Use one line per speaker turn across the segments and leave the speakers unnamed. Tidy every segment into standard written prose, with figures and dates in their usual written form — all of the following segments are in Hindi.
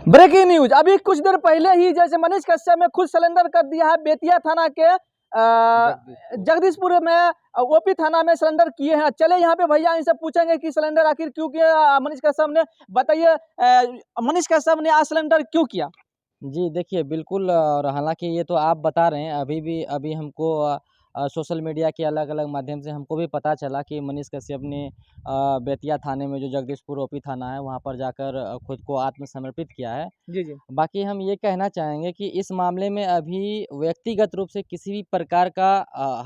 Breaking news. अभी कुछ देर पहले ही जैसे मनीष कश्यप ने खुद सरेंडर कर दिया है, बेतिया थाना के जगदीशपुर में ओपी थाना में सरेंडर किए हैं। चले यहाँ पे भैया इनसे पूछेंगे कि सरेंडर आखिर क्यों किया मनीष कश्यप ने। बताइए मनीष कश्यप ने आज सरेंडर क्यों किया?
जी देखिए, बिल्कुल। और हालांकि ये तो आप बता रहे हैं, अभी हमको सोशल मीडिया के अलग अलग माध्यम से हमको भी पता चला कि मनीष कश्यप ने बेतिया थाने में जो जगदीशपुर ओपी थाना है वहाँ पर जाकर खुद को आत्मसमर्पित किया है।
जी जी।
बाकी हम ये कहना चाहेंगे कि इस मामले में अभी व्यक्तिगत रूप से किसी भी प्रकार का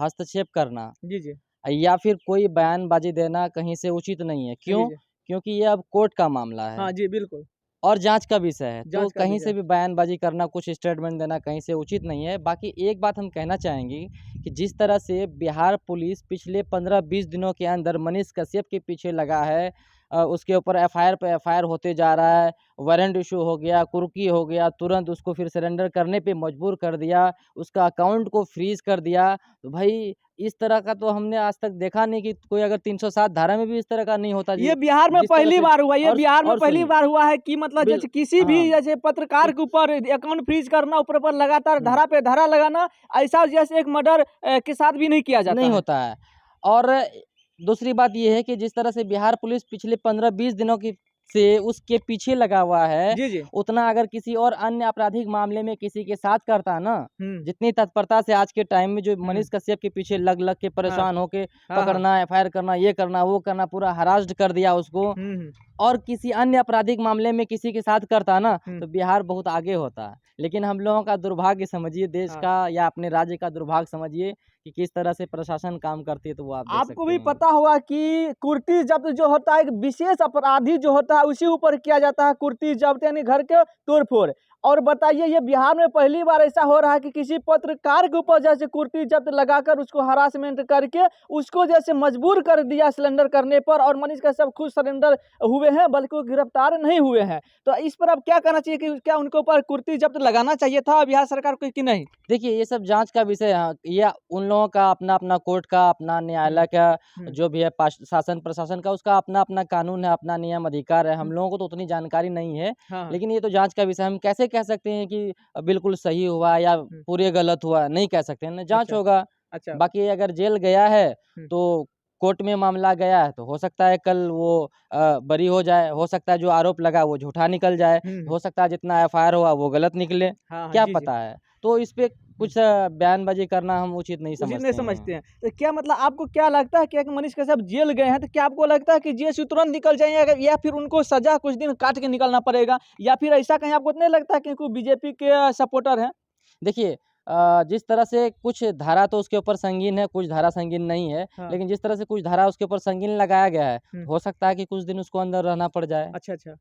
हस्तक्षेप करना
जी जी।
या फिर कोई बयानबाजी देना कहीं से उचित नहीं है। क्यों?
जी।
क्योंकि ये अब कोर्ट का मामला है।
हाँ जी, बिल्कुल।
और जांच का विषय है, तो
जांच का
कहीं
विषय
से भी बयानबाजी करना, कुछ स्टेटमेंट देना कहीं से उचित नहीं है। बाकी एक बात हम कहना चाहेंगे कि जिस तरह से बिहार पुलिस पिछले 15-20 दिनों के अंदर मनीष कश्यप के पीछे लगा है, उसके ऊपर एफआईआर पे एफआईआर होते जा रहा है, वारंट इशू हो गया, कुर्की हो गया, तुरंत उसको फिर सरेंडर करने पे मजबूर कर दिया, उसका अकाउंट को फ्रीज कर दिया। तो भाई इस तरह का तो हमने आज तक देखा नहीं कि कोई अगर 307 धारा में भी इस तरह का नहीं होता जी।
ये बिहार में
जिस तरह
पहली
से
बार हुआ, ये बिहार में पहली
सुनिए,
बार हुआ है कि मतलब जैसे किसी भी
हाँ,
जैसे पत्रकार के ऊपर अकाउंट फ्रीज करना, ऊपर पर लगातार धारा पे धारा लगाना, ऐसा जैसे एक मर्डर के साथ भी नहीं किया जाता
नहीं
है।
होता है। और दूसरी बात ये है कि जिस तरह से बिहार पुलिस पिछले 15-20 दिनों की से उसके पीछे लगा हुआ है,
जी जी।
उतना अगर किसी और अन्य आपराधिक मामले में किसी के साथ करता ना,
हम्म।
जितनी तत्परता से आज के टाइम में जो मनीष कश्यप के पीछे लग लग के
हाँ
परेशान होके
हाँ।
पकड़ना, एफआईआर करना, ये करना, वो करना, पूरा हरास्ड कर दिया उसको,
हम्म।
और किसी अन्य आपराधिक मामले में किसी के साथ करता ना,
हम्म।
तो बिहार बहुत आगे होता। लेकिन हम लोगों का दुर्भाग्य समझिए, देश
हाँ।
का या अपने राज्य का दुर्भाग्य समझिए कि किस तरह से प्रशासन काम करती है, तो वो आप देख
आपको
सकते
भी
हैं।
पता होगा कि कुर्ती जब्त जो होता है एक विशेष अपराधी जो होता है उसी ऊपर किया जाता है, कुर्ती जब्त यानी घर के तोड़फोड़। और बताइए ये बिहार में पहली बार ऐसा हो रहा है कि किसी पत्रकार के ऊपर जैसे कुर्ती जब्त लगाकर उसको हरासमेंट करके उसको जैसे मजबूर कर दिया सिलेंडर करने पर, और मनीष कश्यप खुद सरेंडर हुए हैं बल्कि वो गिरफ्तार नहीं हुए हैं। तो इस पर अब क्या कहना चाहिए कि क्या उनके ऊपर कुर्ती जब्त लगाना चाहिए था बिहार सरकार को कि नहीं?
देखिए, ये सब जाँच का विषय है। ये उन लोगों का अपना-अपना कोर्ट का, अपना न्यायालय का, जो भी है शासन प्रशासन का, उसका अपना-अपना कानून है, अपना नियम अधिकार है। हम लोगों को तो उतनी जानकारी नहीं है,
हाँ हाँ।
लेकिन ये तो जाँच का विषय है। हम कैसे कह सकते हैं कि बिल्कुल सही हुआ या पूरे गलत हुआ? नहीं कह सकते हैं ना, जाँच
अच्छा
होगा।
अच्छा।
बाकी अगर जेल गया है, तो कोर्ट में मामला गया है, तो हो सकता है कल वो बरी हो जाए, हो सकता है जो आरोप लगा वो झूठा निकल जाए, हो सकता है जितना एफआईआर हुआ वो गलत निकले,
हाँ हाँ।
क्या
जी जी।
पता है? तो इस पे कुछ बयानबाजी करना हम उचित नहीं
उचित नहीं
समझते
समझते
हैं।
हैं। तो क्या मतलब आपको क्या लगता है कि मनीष कश्यप जेल गए हैं तो क्या आपको लगता है कि जेल से तुरंत निकल जाएंगे या फिर उनको सजा कुछ दिन काट के निकलना पड़ेगा, या फिर ऐसा कहीं आपको नहीं लगता है कि कोई बीजेपी के सपोर्टर हैं?
देखिए, जिस तरह से कुछ धारा तो उसके ऊपर संगीन है, कुछ धारा संगीन नहीं है,
हाँ।
लेकिन जिस तरह से कुछ धारा उसके ऊपर संगीन लगाया गया है,
हम्म।
हो सकता है कि कुछ दिन उसको अंदर रहना पड़ जाए।
अच्छा अच्छा।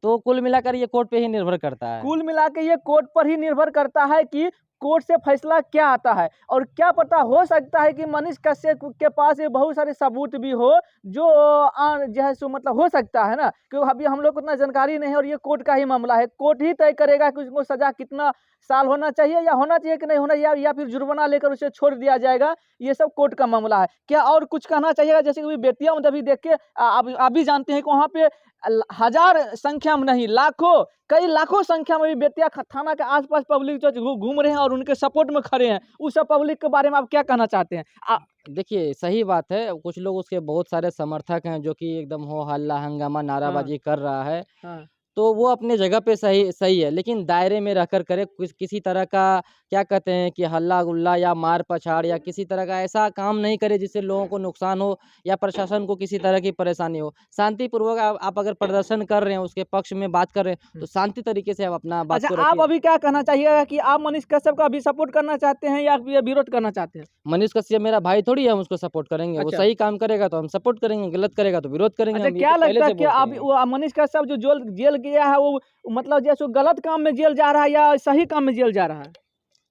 तो कुल मिलाकर ये कोर्ट पे ही निर्भर करता है।
कुल मिला के ये कोर्ट पर ही निर्भर करता है कि कोर्ट से फैसला क्या आता है। और क्या पता हो सकता है कि मनीष कश्यप के पास ये बहुत सारे सबूत भी हो जो जो है सो मतलब हो सकता है ना, क्योंकि अभी हम लोग को उतना जानकारी नहीं है और ये कोर्ट का ही मामला है। कोर्ट ही तय करेगा कि उसको सजा कितना साल होना चाहिए या होना चाहिए कि नहीं होना, या फिर जुर्माना लेकर उसे छोड़ दिया जाएगा। ये सब कोर्ट का मामला है। क्या और कुछ कहना चाहिएगा? जैसे कि बेतिया में अभी देख के आप भी जानते हैं कि वहाँ पे हजार संख्या में नहीं, लाखों, कई लाखों संख्या में भी बेतिया थाना के आसपास पब्लिक जो घूम रहे हैं और उनके सपोर्ट में खड़े हैं। उस सब पब्लिक के बारे में आप क्या कहना चाहते हैं?
देखिए, सही बात है, कुछ लोग उसके बहुत सारे समर्थक हैं जो कि एकदम हो हल्ला हंगामा
हाँ
नाराबाजी कर रहा है।
हाँ।
तो वो अपने जगह पे सही सही है, लेकिन दायरे में रहकर करे, किसी तरह का क्या कहते हैं कि हल्ला-गुल्ला या मार-पछाड़ या किसी तरह का ऐसा काम नहीं करे जिससे लोगों को नुकसान हो या प्रशासन को किसी तरह की परेशानी हो। शांतिपूर्वक आप अगर प्रदर्शन कर रहे हैं, उसके पक्ष में बात कर रहे हैं, तो शांति तरीके से आप अपना बात
अच्छा,
को
आप
रखिए।
अभी क्या कहना चाहिएगा कि आप मनीष कश्यप का भी सपोर्ट करना चाहते हैं या फिर विरोध करना चाहते हैं?
मनीष कश्यप मेरा भाई थोड़ी है, हम उसको सपोर्ट करेंगे। वो
अच्छा।
सही काम करेगा तो हम सपोर्ट करेंगे, गलत करेगा तो विरोध करेंगे
अच्छा,
हम, ये तो
क्या
पहले
लगता है
से
कि
बोलते
अब
हैं।
वो मनीष कश्यप जो जेल जेल गया है वो मतलब जैसे गलत काम में जेल जा रहा है या सही काम में जेल जा रहा है?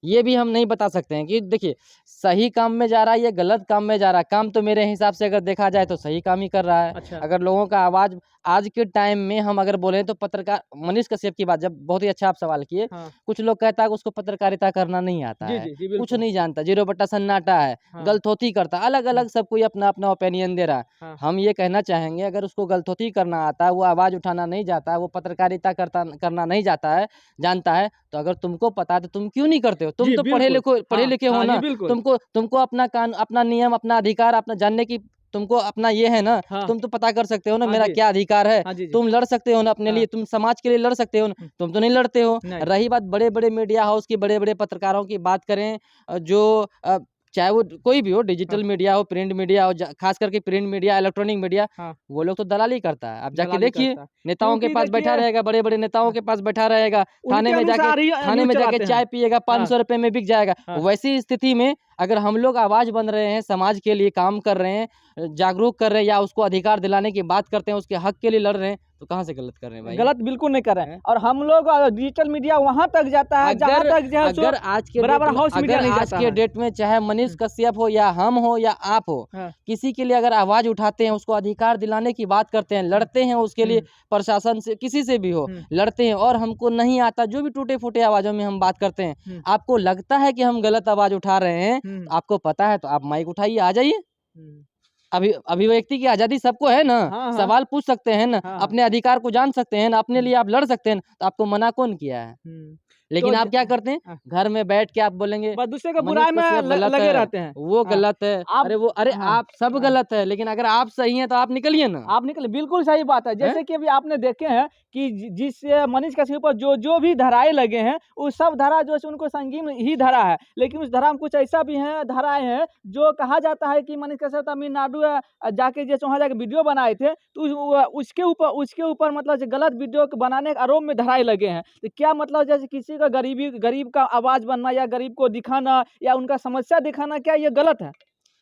ये भी हम नहीं बता सकते हैं कि देखिए सही काम में जा रहा है या गलत काम में जा रहा है। काम तो मेरे हिसाब से अगर देखा जाए तो सही काम ही कर रहा है।
अच्छा।
अगर लोगों का आवाज़ आज के टाइम में हम अगर बोलें तो पत्रकार मनीष कश्यप की बात जब बहुत ही अच्छा आप सवाल किए।
हाँ।
कुछ लोग कहता है कि उसको पत्रकारिता करना नहीं आता
जी,
है,
जी, जी,
कुछ
बिल्कुल।
नहीं जानता, ज़ीरो बट्टा सन्नाटा है,
हाँ।
गलथोती करता है, अलग-अलग सब कोई अपना-अपना ओपिनियन दे रहा है।
हाँ।
हम ये कहना चाहेंगे अगर उसको गलथोती करना आता है, वो आवाज़ उठाना नहीं जाता है, वो पत्रकारिता करना नहीं जाता है जानता है, तो अगर तुमको पता है तो तुम क्यों नहीं करते हो? तुम
जी,
तो
बिल्कुल।
पढ़े
हाँ,
लिखे हो
हाँ जी,
ना,
बिल्कुल।
तुमको अपना नियम, अपना अधिकार अपना जानने की तुमको अपना ये है ना,
हाँ।
तुम तो पता कर सकते हो ना
हाँ
मेरा
जी।
क्या अधिकार है।
हाँ जी, जी।
तुम लड़ सकते हो ना अपने
हाँ।
लिए, तुम समाज के लिए लड़ सकते हो ना,
हुँ,
तुम तो नहीं लड़ते हो।
नहीं।
रही बात बड़े-बड़े मीडिया हाउस की, बड़े-बड़े पत्रकारों की बात करें जो चाहे वो कोई भी हो,
हाँ,
डिजिटल मीडिया हो, प्रिंट मीडिया हो, ख़ास करके प्रिंट मीडिया, इलेक्ट्रॉनिक मीडिया,
हाँ,
वो लोग तो दलाली करता है। आप जाके
दलाली
देखिए,
करता है।
नेताओं के
क्योंकि
पास बैठा
देखिए
रहेगा, बड़े-बड़े नेताओं
हाँ,
के पास बैठा रहेगा,
उनके अनुसार ही
थाने
न्यूज़
में जाके
चलाते हैं।
चाय पिएगा,
हाँ,
₹500 में बिक जाएगा।
हाँ।
वैसी स्थिति में अगर हम लोग आवाज़ बन रहे हैं, समाज के लिए काम कर रहे हैं, जागरूक कर रहे हैं या उसको अधिकार दिलाने की बात करते हैं, उसके हक के लिए लड़ रहे हैं, तो कहाँ से गलत कर रहे हैं भाई?
गलत बिल्कुल नहीं कर रहे हैं
हैं?
और हम लोग डिजिटल मीडिया वहाँ तक जाता है जहाँ
अगर
तक जो है सो
अगर आज के डेट
बराबर
में
हाउस मीडिया
अगर
नहीं
आज
जाता
के
है।
डेट में चाहे मनीष
हुँ,
कश्यप हो या हम हो या आप हो,
हाँ,
किसी के लिए अगर आवाज़ उठाते हैं, उसको अधिकार दिलाने की बात करते हैं,
हुँ,
लड़ते हैं उसके लिए
हुँ,
प्रशासन से किसी से भी हो,
हुँ,
लड़ते हैं और हमको नहीं आता जो भी टूटे-फूटे आवाज़ों में हम बात करते हैं,
हुँ,
आपको लगता है कि हम गलत आवाज़ उठा रहे हैं,
हुँ,
आपको पता है तो आप माइक उठाइए, आ जाइए।
हुँ।
अभिव्यक्ति की आज़ादी सबको है ना,
हाँ, हाँ,
सवाल पूछ सकते हैं ना,
हाँ, हाँ।
अपने अधिकार को जान सकते हैं ना, अपने
हुँ,
लिए आप लड़ सकते हैं ना, तो आपको मना कौन किया है?
हुँ। तो
लेकिन आप
ज
क्या करते हैं,
हाँ,
घर में बैठ के आप बोलेंगे,
बस दूसरे के
मनीष
बुराई में
कश्यप गलत
लगे
है,
रहते हैं।
वो
हाँ,
गलत है,
आप
अरे
हाँ,
आप सब
हाँ।
गलत है, लेकिन अगर आप सही हैं तो आप निकलिए ना,
आप निकले बिल्कुल सही बात है।
हैं?
जैसे कि अभी आपने देखे हैं कि जिस मनीष कश्यप पर जो भी धाराएँ लगे हैं, वो सब धारा जो है उनको संगीन ही धारा है। लेकिन उस धारा में कुछ ऐसा भी है धाराएँ हैं जो कहा जाता है कि मनीष कश्यप तमिलनाडु जाके जैसे वहाँ जाके वीडियो बनाए थे, तो उसके ऊपर मतलब जो गलत वीडियो के बनाने के आरोप में धाराएँ लगे हैं। तो क्या मतलब जैसे किसी का गरीब का आवाज़ बनना या गरीब को दिखाना या उनका समस्या दिखाना क्या ये गलत है?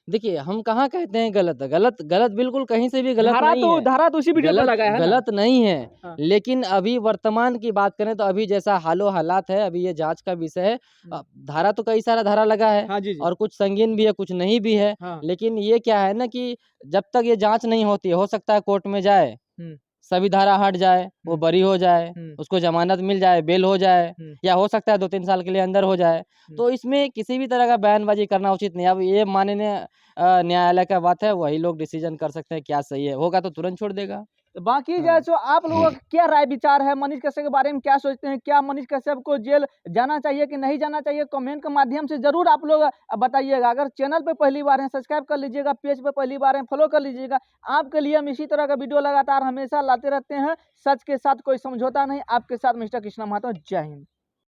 देखिए, हम कहाँ कहते हैं गलत है, गलत गलत बिल्कुल कहीं से भी गलत नहीं है।
धारा तो उसी वीडियो पे
गलत
लगा है ना?
गलत नहीं है,
हाँ।
लेकिन अभी वर्तमान की बात करें तो अभी जैसा हालात है, अभी ये जाँच का विषय है।
हुँ।
धारा तो कई सारा धारा लगा है
हाँ, जी, जी।
और कुछ संगीन भी है, कुछ नहीं भी है।
हाँ।
लेकिन ये क्या है ना कि जब तक ये जाँच नहीं होती है, हो सकता है कोर्ट में जाए,
हुँ,
सभी धारा हट जाए, वो
हुँ,
बरी हो जाए,
हुँ,
उसको ज़मानत मिल जाए, बेल हो जाए
हुँ,
या हो सकता है 2-3 साल के लिए अंदर हो जाए।
हुँ।
तो इसमें किसी भी तरह का बयानबाज़ी करना उचित नहीं है। अब ये माननीय न्यायालय का बात है, वही लोग डिसीज़न कर सकते हैं क्या सही है, होगा तो तुरंत छोड़ देगा।
तो बाकी जो है
हाँ।
सो आप लोगों का क्या राय विचार है? मनीष कश्यप के बारे में क्या सोचते हैं? क्या मनीष कश्यप को जेल जाना चाहिए कि नहीं जाना चाहिए? कमेंट के माध्यम से ज़रूर आप लोग बताइएगा। अगर चैनल पे पहली बार हैं, सब्सक्राइब कर लीजिएगा, पेज पे पहली बार हैं, फॉलो कर लीजिएगा। आपके लिए हम इसी तरह का वीडियो लगातार हमेशा लाते रहते हैं। सच के साथ कोई समझौता नहीं। आपके साथ मिस्टर कृष्णा महतो। जय हिंद।